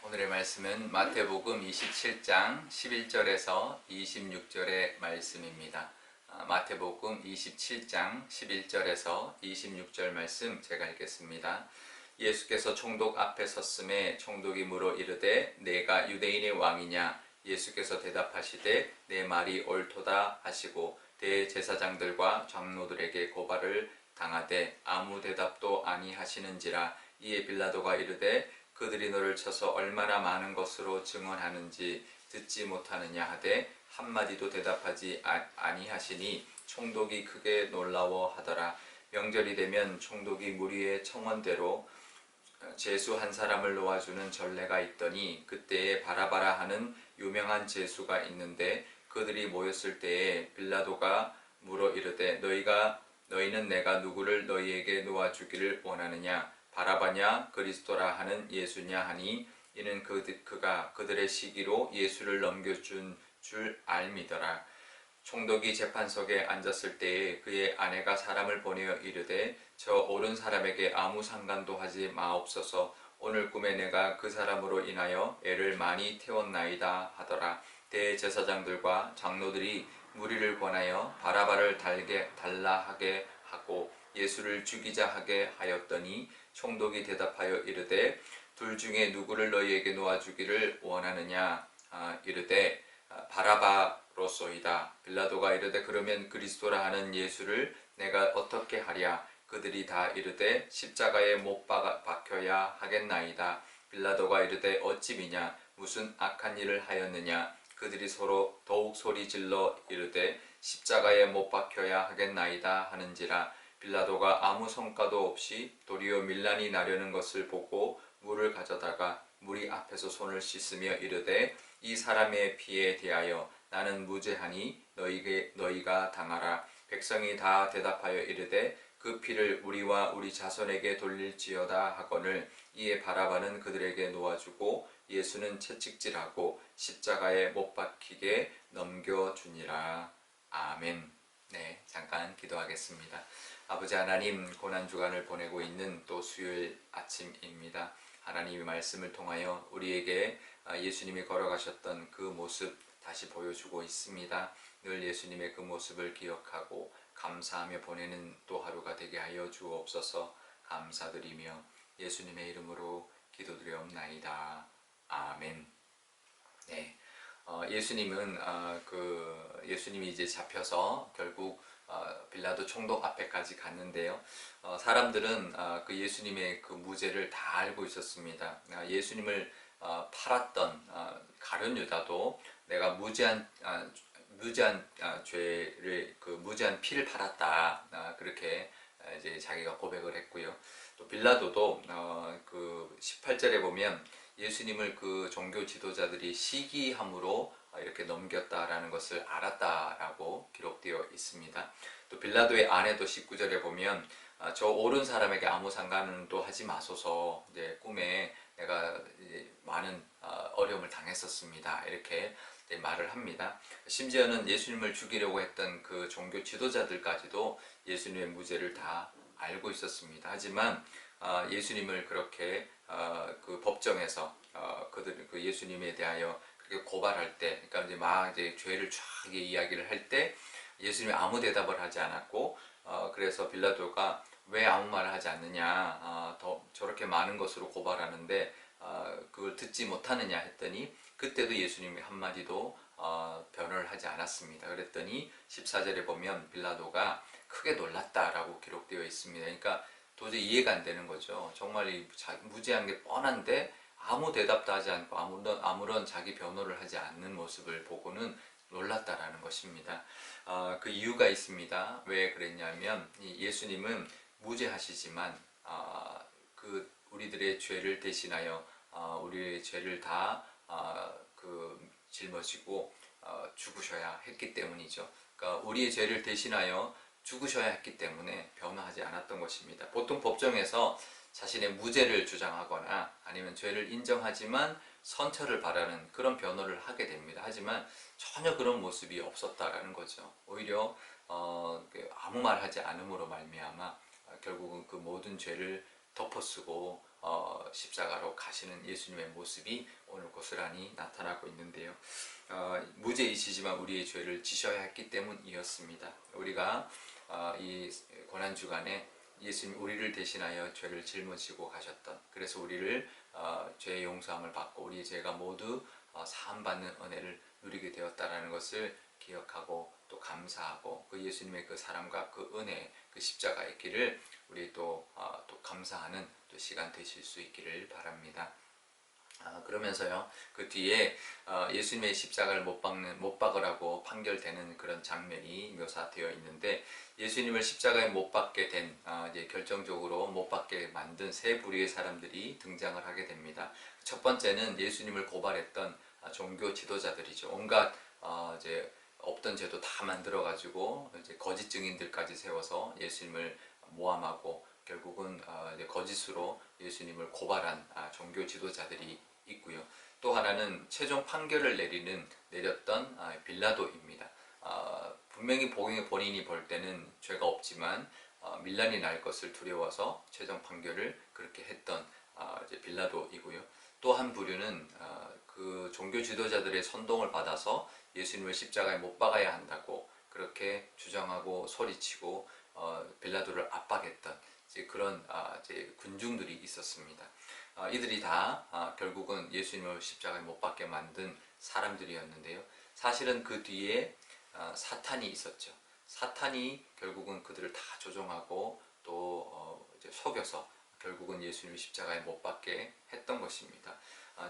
오늘의 말씀은 마태복음 27장 11절에서 26절의 말씀입니다. 마태복음 27장 11절에서 26절 말씀 제가 읽겠습니다. 예수께서 총독 앞에 섰음에 총독이 물어 이르되 내가 유대인의 왕이냐? 예수께서 대답하시되 내 말이 옳도다 하시고 대제사장들과 장로들에게 고발을 당하되 아무 대답도 아니하시는지라. 이에 빌라도가 이르되 그들이 너를 쳐서 얼마나 많은 것으로 증언하는지 듣지 못하느냐 하되 한마디도 대답하지 아니하시니 총독이 크게 놀라워하더라. 명절이 되면 총독이 무리의 청원대로 제수 한 사람을 놓아주는 전례가 있더니 그때에 바라바라 하는 유명한 제수가 있는데 그들이 모였을 때에 빌라도가 물어 이르되 너희는 내가 누구를 너희에게 놓아주기를 원하느냐? 바라바냐 그리스도라 하는 예수냐 하니 이는 그가 그들의 시기로 예수를 넘겨준 줄 알미더라. 총독이 재판석에 앉았을 때에 그의 아내가 사람을 보내어 이르되 저 옳은 사람에게 아무 상관도 하지 마옵소서. 오늘 꿈에 내가 그 사람으로 인하여 애를 많이 태웠나이다 하더라. 대제사장들과 장로들이 무리를 권하여 바라바를 달라 하게 하고 예수를 죽이자 하게 하였더니 총독이 대답하여 이르되 둘 중에 누구를 너희에게 놓아주기를 원하느냐? 이르되 바라바로소이다. 빌라도가 이르되 그러면 그리스도라 하는 예수를 내가 어떻게 하랴? 그들이 다 이르되 십자가에 못 박혀야 하겠나이다. 빌라도가 이르되 어찌 미냐? 무슨 악한 일을 하였느냐? 그들이 서로 더욱 소리질러 이르되 십자가에 못 박혀야 하겠나이다 하는지라. 빌라도가 아무 성과도 없이 도리어 밀란이 나려는 것을 보고 물을 가져다가 무리 앞에서 손을 씻으며 이르되 이 사람의 피에 대하여 나는 무죄하니 너희가 당하라. 백성이 다 대답하여 이르되 그 피를 우리와 우리 자손에게 돌릴지어다 하거늘. 이에 바라바는 그들에게 놓아주고 예수는 채찍질하고 십자가에 못 박히게 넘겨주니라. 아멘. 네, 잠깐 기도하겠습니다. 아버지 하나님, 고난주간을 보내고 있는 또 수요일 아침입니다. 하나님의 말씀을 통하여 우리에게 예수님이 걸어가셨던 그 모습 다시 보여주고 있습니다. 늘 예수님의 그 모습을 기억하고 감사하며 보내는 또 하루가 되게 하여 주옵소서. 감사드리며 예수님의 이름으로 기도드리옵나이다. 아멘. 네, 예수님이 이제 잡혀서 결국 빌라도 총독 앞에까지 갔는데요. 사람들은 그 예수님의 그 무죄를 다 알고 있었습니다. 예수님을 팔았던 가룟 유다도 내가 무죄한 죄를 무죄한 피를 팔았다, 그렇게 이제 자기가 고백을 했고요. 또 빌라도도 그 18절에 보면 예수님을 그 종교 지도자들이 시기함으로 이렇게 넘겼다라는 것을 알았다라고 기록되어 있습니다. 또 빌라도의 아내도 19절에 보면 저 옳은 사람에게 아무 상관도 하지 마소서. 이제 꿈에 내가 이제 많은 어려움을 당했었습니다, 이렇게 말을 합니다. 심지어는 예수님을 죽이려고 했던 그 종교 지도자들까지도 예수님의 무죄를 다 알고 있었습니다. 하지만 예수님을 그렇게 그 법정에서 그 예수님에 대하여 그렇게 고발할 때, 그러니까 이제 막 이제 죄를 쫙 이야기를 할 때 예수님이 아무 대답을 하지 않았고, 그래서 빌라도가 왜 아무 말을 하지 않느냐, 저렇게 많은 것으로 고발하는데 그걸 듣지 못하느냐 했더니 그때도 예수님이 한마디도 변호를 하지 않았습니다. 그랬더니 14절에 보면 빌라도가 크게 놀랐다라고 기록되어 있습니다. 그러니까 도저히 이해가 안 되는 거죠. 정말 무죄한 게 뻔한데 아무 대답도 하지 않고 아무런 자기 변호를 하지 않는 모습을 보고는 놀랐다라는 것입니다. 그 이유가 있습니다. 왜 그랬냐면 예수님은 무죄하시지만 그 우리들의 죄를 대신하여 우리의 죄를 다 짊어지고 죽으셔야 했기 때문이죠. 그러니까 우리의 죄를 대신하여 죽으셔야 했기 때문에 변호하지 않았던 것입니다. 보통 법정에서 자신의 무죄를 주장하거나 아니면 죄를 인정하지만 선처를 바라는 그런 변호를 하게 됩니다. 하지만 전혀 그런 모습이 없었다라는 거죠. 오히려 아무 말 하지 않음으로 말미암아 결국은 그 모든 죄를 덮어쓰고 십자가로 가시는 예수님의 모습이 오늘 고스란히 나타나고 있는데요. 무죄이시지만 우리의 죄를 지셔야 했기 때문이었습니다. 우리가 이 고난주간에 예수님 우리를 대신하여 죄를 짊어지고 가셨던, 그래서 우리를 죄의 용서함을 받고 우리의 죄가 모두 사함받는 은혜를 누리게 되었다는 것을 기억하고 또 감사하고, 그 예수님의 그 사랑과 그 은혜, 그 십자가의 길을 우리 또 감사하는 또 시간 되실 수 있기를 바랍니다. 그러면서요, 그 뒤에 예수님의 십자가를 못 박으라고 판결되는 그런 장면이 묘사되어 있는데, 예수님을 십자가에 못 박게 된, 이제 결정적으로 못 박게 만든 세 부류의 사람들이 등장을 하게 됩니다. 첫 번째는 예수님을 고발했던 종교 지도자들이죠. 온갖 이제 없던 죄도 다 만들어가지고 이제 거짓 증인들까지 세워서 예수님을 모함하고 결국은 이제 거짓으로 예수님을 고발한 종교 지도자들이 있고요. 또 하나는 최종 판결을 내렸던 빌라도입니다. 분명히 본인이 볼 때는 죄가 없지만 밀란이 날 것을 두려워서 최종 판결을 그렇게 했던 이제 빌라도이고요. 또 한 부류는 그 종교 지도자들의 선동을 받아서 예수님을 십자가에 못 박아야 한다고 그렇게 주장하고 소리치고 빌라도를 압박했던 이제 그런 이제 군중들이 있었습니다. 이들이 다 결국은 예수님을 십자가에 못 박게 만든 사람들이었는데요. 사실은 그 뒤에 사탄이 있었죠. 사탄이 결국은 그들을 다 조종하고 또 이제 속여서 결국은 예수님을 십자가에 못 박게 했던 것입니다.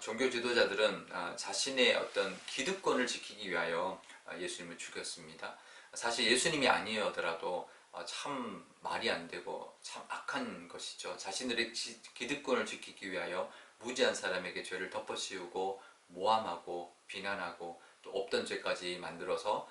종교 지도자들은 자신의 어떤 기득권을 지키기 위하여 예수님을 죽였습니다. 사실 예수님이 아니더라도 참 말이 안 되고 참 악한 것이죠. 자신들의 기득권을 지키기 위하여 무지한 사람에게 죄를 덮어씌우고 모함하고 비난하고 또 없던 죄까지 만들어서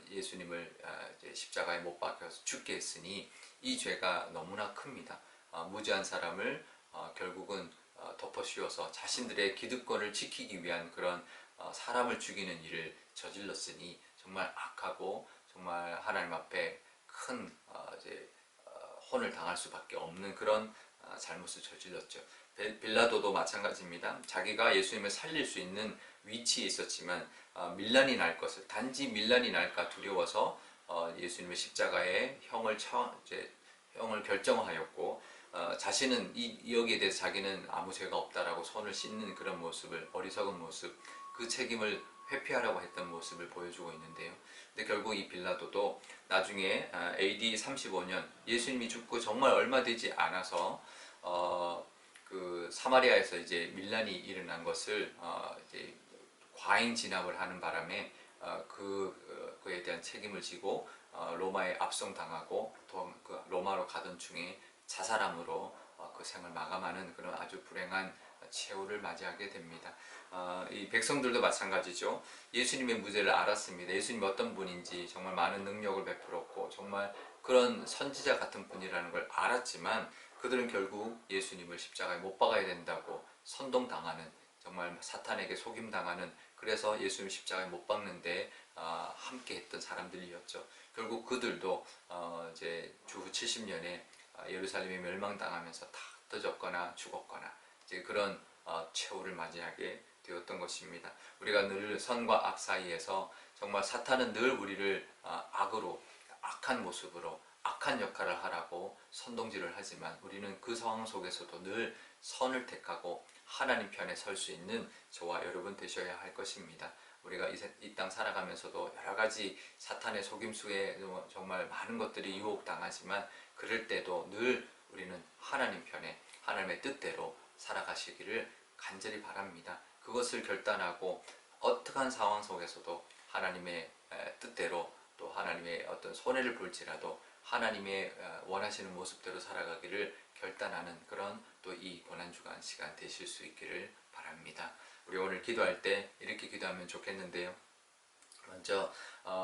예수님을 십자가에 못 박혀서 죽게 했으니 이 죄가 너무나 큽니다. 무지한 사람을 결국은 덮어씌워서 자신들의 기득권을 지키기 위한 그런 사람을 죽이는 일을 저질렀으니 정말 악하고 정말 하나님 앞에 큰 이제 혼을 당할 수밖에 없는 그런 잘못을 저질렀죠. 빌라도도 마찬가지입니다. 자기가 예수님을 살릴 수 있는 위치에 있었지만 밀란이 날 것을, 단지 밀란이 날까 두려워서 예수님의 십자가에 형을 결정하였고, 자신은 여기에 대해서 자기는 아무 죄가 없다라고 손을 씻는 그런 모습을, 어리석은 모습, 그 책임을 회피하려고 했던 모습을 보여주고 있는데요. 근데 결국 이 빌라도도 나중에 AD 35년 예수님이 죽고 정말 얼마 되지 않아서 그 사마리아에서 이제 밀란이 일어난 것을 이제 과잉 진압을 하는 바람에 그에 대한 책임을 지고 로마에 압송당하고 또 그 로마로 가던 중에 자살함으로 그 생을 마감하는 그런 아주 불행한 최후를 맞이하게 됩니다. 이 백성들도 마찬가지죠. 예수님의 무죄를 알았습니다. 예수님이 어떤 분인지 정말 많은 능력을 베풀었고 정말 그런 선지자 같은 분이라는 걸 알았지만 그들은 결국 예수님을 십자가에 못 박아야 된다고 선동당하는, 정말 사탄에게 속임당하는, 그래서 예수님 십자가에 못 박는데 함께 했던 사람들이었죠. 결국 그들도 이제 주후 70년에 예루살렘이 멸망당하면서 다 흩어졌거나 죽었거나 이제 그런 최후를 맞이하게 되었던 것입니다. 우리가 늘 선과 악 사이에서 정말 사탄은 늘 우리를 악으로, 악한 모습으로, 악한 역할을 하라고 선동질을 하지만 우리는 그 상황 속에서도 늘 선을 택하고 하나님 편에 설 수 있는 저와 여러분 되셔야 할 것입니다. 우리가 이 땅 살아가면서도 여러 가지 사탄의 속임수에 정말 많은 것들이 유혹당하지만 그럴 때도 늘 우리는 하나님 편에 하나님의 뜻대로 살아가시기를 간절히 바랍니다. 그것을 결단하고 어떠한 상황 속에서도 하나님의 뜻대로 또 하나님의 어떤 손해를 볼지라도 하나님의 원하시는 모습대로 살아가기를 결단하는 그런 또 이 고난주간 시간 되실 수 있기를 바랍니다. 우리 오늘 기도할 때 이렇게 기도하면 좋겠는데요. 먼저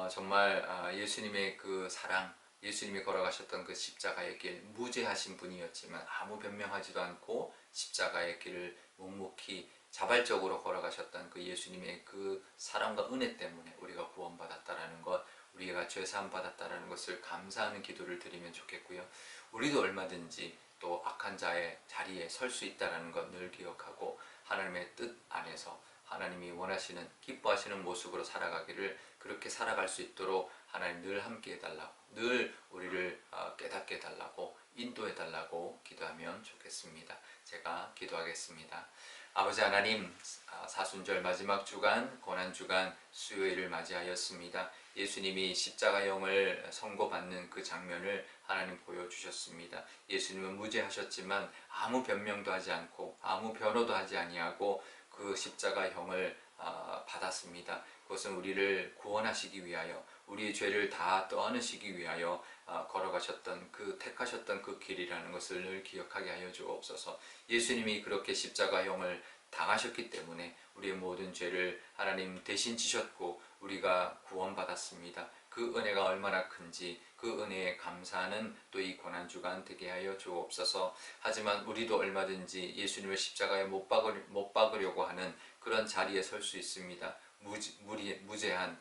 정말 예수님의 그 사랑, 예수님이 걸어가셨던 그 십자가의 길, 무죄하신 분이었지만 아무 변명하지도 않고 십자가의 길을 묵묵히 자발적으로 걸어가셨던 그 예수님의 그 사랑과 은혜 때문에 우리가 구원받았다라는 것, 우리가 죄사함 받았다라는 것을 감사하는 기도를 드리면 좋겠고요. 우리도 얼마든지 또 악한 자의 자리에 설 수 있다는 것 늘 기억하고 하나님의 뜻 안에서 하나님이 원하시는 기뻐하시는 모습으로 살아가기를 그렇게 살아갈 수 있도록 하나님 늘 함께 해달라고 늘 우리를 깨닫게 해달라고 인도해 달라고 기도하면 좋겠습니다. 제가 기도하겠습니다. 아버지 하나님, 사순절 마지막 주간 고난주간 수요일을 맞이하였습니다. 예수님이 십자가형을 선고받는 그 장면을 하나님 보여주셨습니다. 예수님은 무죄하셨지만 아무 변명도 하지 않고 아무 변호도 하지 아니하고 그 십자가형을 받았습니다. 그것은 우리를 구원하시기 위하여 우리의 죄를 다 떠안으시기 위하여 걸어가셨던 택하셨던 그 길이라는 것을 늘 기억하게 하여 주옵소서. 예수님이 그렇게 십자가형을 당하셨기 때문에 우리의 모든 죄를 하나님 대신 지셨고 우리가 구원받았습니다. 그 은혜가 얼마나 큰지 그 은혜에 감사하는 또 이 고난주간 되게 하여 주옵소서. 하지만 우리도 얼마든지 예수님을 십자가에 못 박으려고 하는 그런 자리에 설 수 있습니다. 무죄한,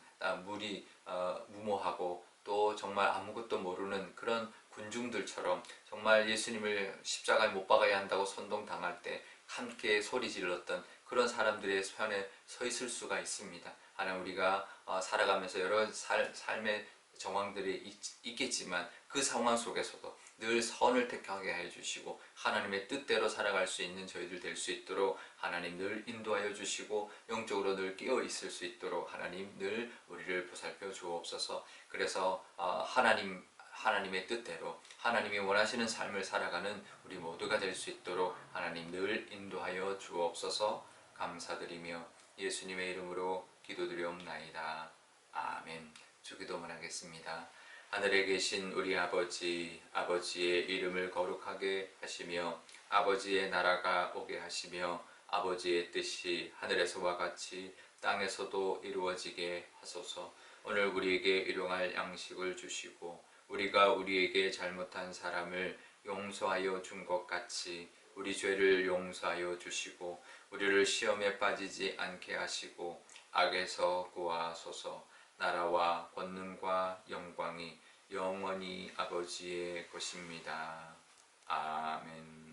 무모하고 또 정말 아무것도 모르는 그런 군중들처럼 정말 예수님을 십자가에 못 박아야 한다고 선동당할 때 함께 소리 질렀던 그런 사람들의 편에 서 있을 수가 있습니다. 하나님, 우리가 살아가면서 여러 삶의 정황들이 있겠지만 그 상황 속에서도 늘 선을 택하게 해주시고 하나님의 뜻대로 살아갈 수 있는 저희들 될 수 있도록 하나님 늘 인도하여 주시고 영적으로 늘 깨어 있을 수 있도록 하나님 늘 우리를 보살펴 주옵소서. 그래서 하나님의 뜻대로 하나님이 원하시는 삶을 살아가는 우리 모두가 될 수 있도록 하나님 늘 인도하여 주옵소서. 감사드리며 예수님의 이름으로 기도드리옵나이다. 아멘. 주기도문 하겠습니다. 하늘에 계신 우리 아버지, 아버지의 이름을 거룩하게 하시며 아버지의 나라가 오게 하시며 아버지의 뜻이 하늘에서와 같이 땅에서도 이루어지게 하소서. 오늘 우리에게 일용할 양식을 주시고 우리가 우리에게 잘못한 사람을 용서하여 준 것 같이 우리 죄를 용서하여 주시고 우리를 시험에 빠지지 않게 하시고 악에서 구하소서. 나라와 권능과 영광이 영원히 아버지의 것입니다. 아멘.